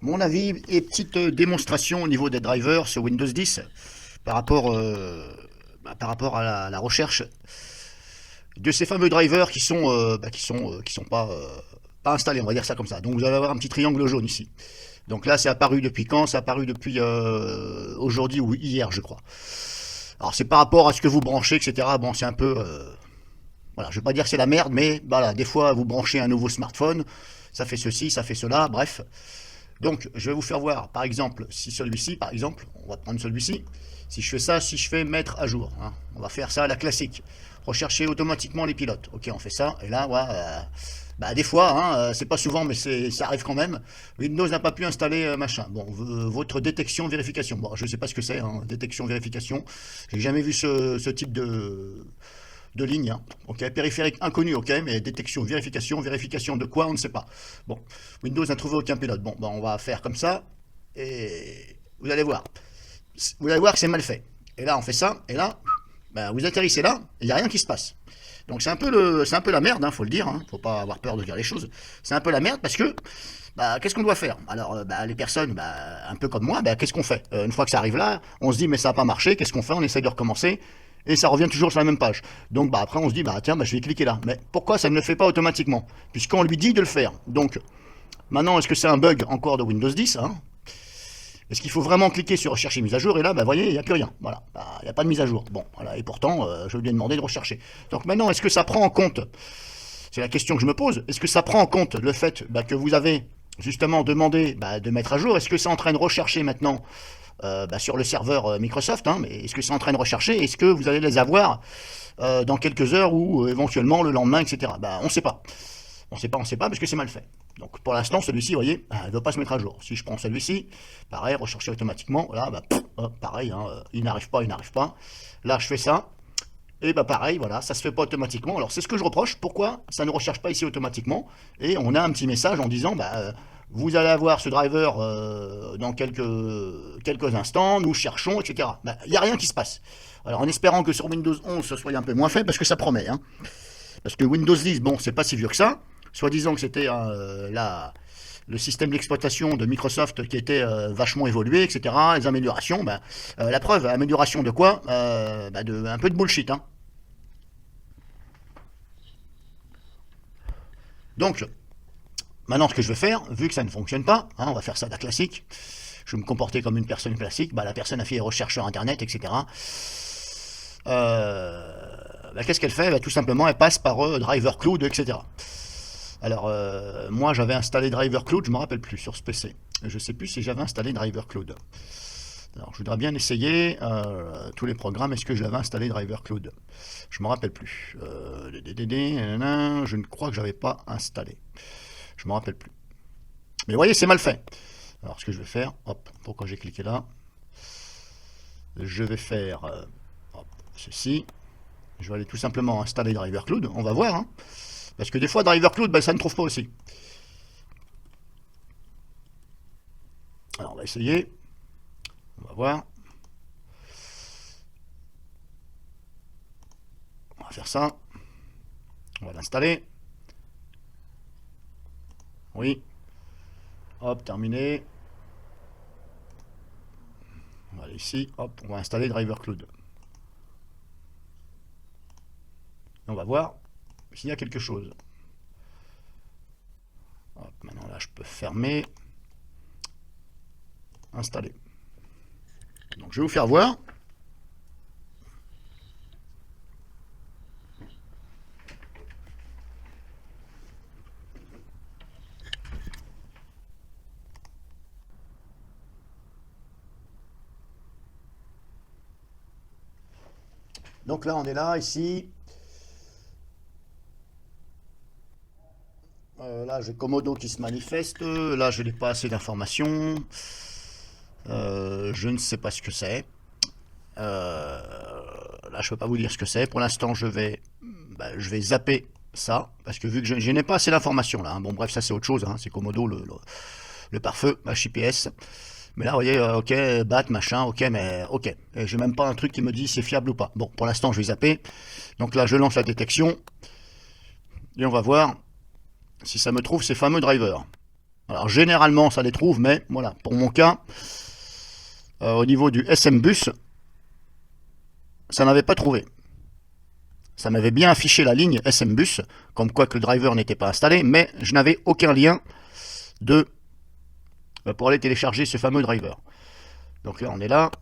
Mon avis et petite démonstration au niveau des drivers sur Windows 10 par rapport, par rapport à la recherche de ces fameux drivers qui sont pas installés, on va dire ça comme ça. Donc vous allez avoir un petit triangle jaune ici. Donc là, c'est apparu depuis quand? C'est apparu depuis aujourd'hui ou hier, je crois. Alors c'est par rapport à ce que vous branchez, etc. Bon, c'est un peu, voilà, je vais pas dire que c'est la merde, mais voilà, des fois vous branchez un nouveau smartphone, ça fait ceci, ça fait cela, bref. Donc, je vais vous faire voir, par exemple, si celui-ci, par exemple, on va prendre celui-ci, si je fais ça, si je fais mettre à jour, hein, on va faire ça à la classique. Rechercher automatiquement les pilotes. Ok, on fait ça, et là, ouais, bah, des fois, hein, c'est pas souvent, mais ça arrive quand même. Windows n'a pas pu installer machin. Bon, votre détection vérification. Bon, je sais pas ce que c'est, hein, détection vérification. J'ai jamais vu ce type de ligne. Hein. Ok, périphérique inconnu, ok, mais détection, vérification de quoi, on ne sait pas. Bon, Windows n'a trouvé aucun pilote. Bon, ben on va faire comme ça, et vous allez voir. Vous allez voir que c'est mal fait. Et là, on fait ça, et là, ben, vous atterrissez là, il n'y a rien qui se passe. Donc c'est un peu la merde, hein, faut le dire. Hein, faut pas avoir peur de dire les choses. C'est un peu la merde parce que bah, qu'est-ce qu'on doit faire? Alors, bah, les personnes, bah, un peu comme moi, bah, qu'est-ce qu'on fait? Une fois que ça arrive là, on se dit, mais ça n'a pas marché, qu'est-ce qu'on fait? On essaie de recommencer, et ça revient toujours sur la même page. Donc, bah, après, on se dit, bah, tiens, bah, je vais cliquer là. Mais pourquoi ça ne le fait pas automatiquement? Puisqu'on lui dit de le faire. Donc, maintenant, est-ce que c'est un bug encore de Windows 10 hein? Est-ce qu'il faut vraiment cliquer sur rechercher mise à jour? Et là, bah, vous voyez, il n'y a plus rien. Voilà, bah, il n'y a pas de mise à jour. Bon, voilà, et pourtant, je lui ai demandé de rechercher. Donc, maintenant, est-ce que ça prend en compte? C'est la question que je me pose. Est-ce que ça prend en compte le fait bah, que vous avez justement demandé bah, de mettre à jour? Est-ce que c'est en train de rechercher maintenant bah, sur le serveur Microsoft hein, mais est-ce que c'est en train de rechercher? Est-ce que vous allez les avoir dans quelques heures ou éventuellement le lendemain, etc. Bah, on ne sait pas. On sait pas parce que c'est mal fait. Donc pour l'instant, celui-ci, vous voyez, il ne veut pas se mettre à jour. Si je prends celui-ci, pareil, rechercher automatiquement, voilà, bah, pareil, hein, il n'arrive pas, il n'arrive pas. Là, je fais ça, et bah pareil, voilà, ça se fait pas automatiquement. Alors c'est ce que je reproche. Pourquoi ça ne recherche pas ici automatiquement? Et on a un petit message en disant, bah, vous allez avoir ce driver dans quelques instants, nous cherchons, etc. Bah, il n'y a rien qui se passe. Alors en espérant que sur Windows 11 ce soit un peu moins fait, parce que ça promet. Hein. Parce que Windows 10, bon, c'est pas si vieux que ça. Soit disant que c'était le système d'exploitation de Microsoft qui était vachement évolué, etc. Les améliorations, bah, la preuve, amélioration de quoi bah, un peu de bullshit. Hein. Donc, maintenant, ce que je vais faire, vu que ça ne fonctionne pas, hein, on va faire ça à la classique. Je vais me comporter comme une personne classique. Bah, la personne a fait des recherches sur Internet, etc. Bah, qu'est-ce qu'elle fait bah, tout simplement, elle passe par Driver Cloud, etc. Alors, moi, j'avais installé Driver Cloud, je ne me rappelle plus sur ce PC. Je ne sais plus si j'avais installé Driver Cloud. Alors, je voudrais bien essayer tous les programmes. Est-ce que j'avais installé Driver Cloud? Je ne me rappelle plus. Je ne crois que j'avais pas installé. Je ne me rappelle plus. Mais vous voyez, c'est mal fait. Alors, ce que je vais faire, hop, pourquoi j'ai cliqué là? Je vais faire hop, ceci. Je vais aller tout simplement installer Driver Cloud. On va voir. Hein. Parce que des fois, Driver Cloud, ben, ça ne trouve pas aussi. Alors, on va essayer. On va voir. On va faire ça. On va l'installer. Oui. Hop, terminé. On va aller ici. Hop, on va installer Driver Cloud. Et on va voir s'il y a quelque chose. Hop, maintenant là, je peux fermer. Installer. Donc, je vais vous faire voir. Donc là, on est là, ici. Là, j'ai Komodo qui se manifeste. Là, je n'ai pas assez d'informations. Je ne sais pas ce que c'est. Là, je ne peux pas vous dire ce que c'est. Pour l'instant, je vais zapper ça. Parce que vu que je n'ai pas assez d'informations là. Hein. Bon, bref, ça c'est autre chose. Hein. C'est Komodo, le pare-feu, HIPS. Mais là, vous voyez, ok, bat, machin, ok, mais ok. Et j'ai même pas un truc qui me dit c'est fiable ou pas. Bon, pour l'instant, je vais zapper. Donc là, je lance la détection. Et on va voir si ça me trouve ces fameux drivers. Alors généralement ça les trouve, mais voilà, pour mon cas, au niveau du SM Bus, ça n'avait pas trouvé. Ça m'avait bien affiché la ligne SM Bus, comme quoi que le driver n'était pas installé, mais je n'avais aucun lien pour aller télécharger ce fameux driver. Donc là on est là.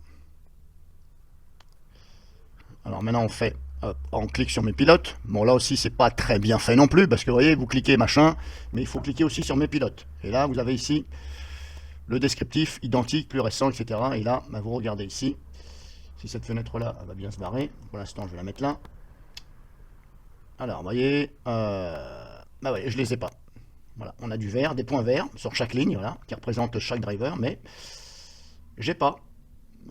Alors maintenant on fait, hop, on clique sur mes pilotes. Bon là aussi c'est pas très bien fait non plus, parce que vous voyez, vous cliquez machin, mais il faut cliquer aussi sur mes pilotes. Et là vous avez ici le descriptif identique, plus récent, etc. Et là, bah, vous regardez ici, si cette fenêtre-là va bien se barrer. Pour l'instant, je vais la mettre là. Alors, vous voyez, bah ouais, je les ai pas. Voilà, on a du vert, des points verts sur chaque ligne, voilà, qui représentent chaque driver, mais j'ai pas.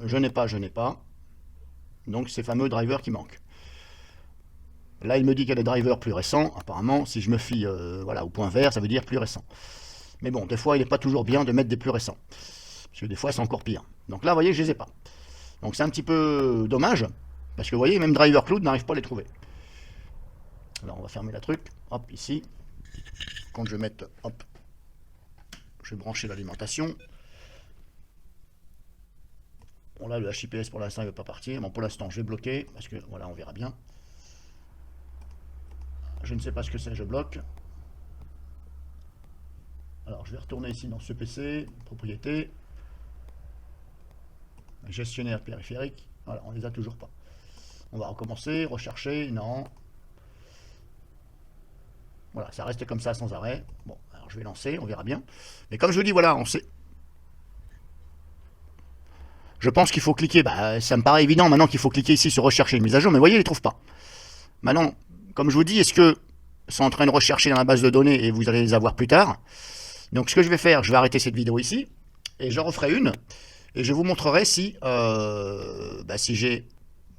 Je n'ai pas. Donc, ces fameux drivers qui manquent. Là, il me dit qu'il y a des drivers plus récents. Apparemment, si je me fie voilà, au point vert, ça veut dire plus récent. Mais bon, des fois, il n'est pas toujours bien de mettre des plus récents. Parce que des fois, c'est encore pire. Donc là, vous voyez, je les ai pas. Donc c'est un petit peu dommage. Parce que vous voyez, même Driver Cloud n'arrive pas à les trouver. Alors on va fermer la truc. Hop, ici. Quand je vais mettre, hop, je vais brancher l'alimentation. Bon là, le HIPS pour l'instant, il ne veut pas partir. Bon, pour l'instant, je vais bloquer. Parce que, voilà, on verra bien. Je ne sais pas ce que c'est, je bloque. Alors, je vais retourner ici dans ce PC, propriété, gestionnaire périphérique. Voilà, on les a toujours pas. On va recommencer, rechercher, non. Voilà, ça reste comme ça sans arrêt. Bon, alors je vais lancer, on verra bien. Mais comme je vous dis, voilà, on sait. Je pense qu'il faut cliquer, bah, ça me paraît évident maintenant qu'il faut cliquer ici sur rechercher une mise à jour, mais vous voyez, il ne les trouve pas. Maintenant, comme je vous dis, est-ce que c'est en train de rechercher dans la base de données et vous allez les avoir plus tard? Donc ce que je vais faire, je vais arrêter cette vidéo ici, et je referai une, et je vous montrerai si, si j'ai,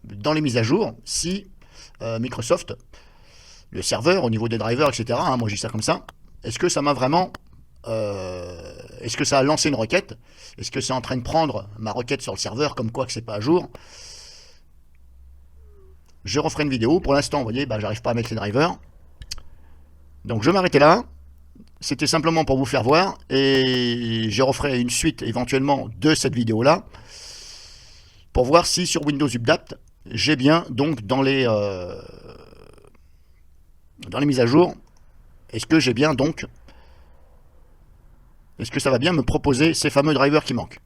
dans les mises à jour, si Microsoft, le serveur, au niveau des drivers, etc., hein, moi je dis ça comme ça, est-ce que ça m'a vraiment, est-ce que ça a lancé une requête? Est-ce que c'est en train de prendre ma requête sur le serveur, comme quoi que c'est pas à jour? Je referai une vidéo, pour l'instant, vous voyez, j'arrive pas à mettre les drivers, donc je vais m'arrêter là. C'était simplement pour vous faire voir, et je referai une suite éventuellement de cette vidéo là pour voir si sur Windows Update j'ai bien donc dans les mises à jour, est-ce que j'ai bien donc, est-ce que ça va bien me proposer ces fameux drivers qui manquent.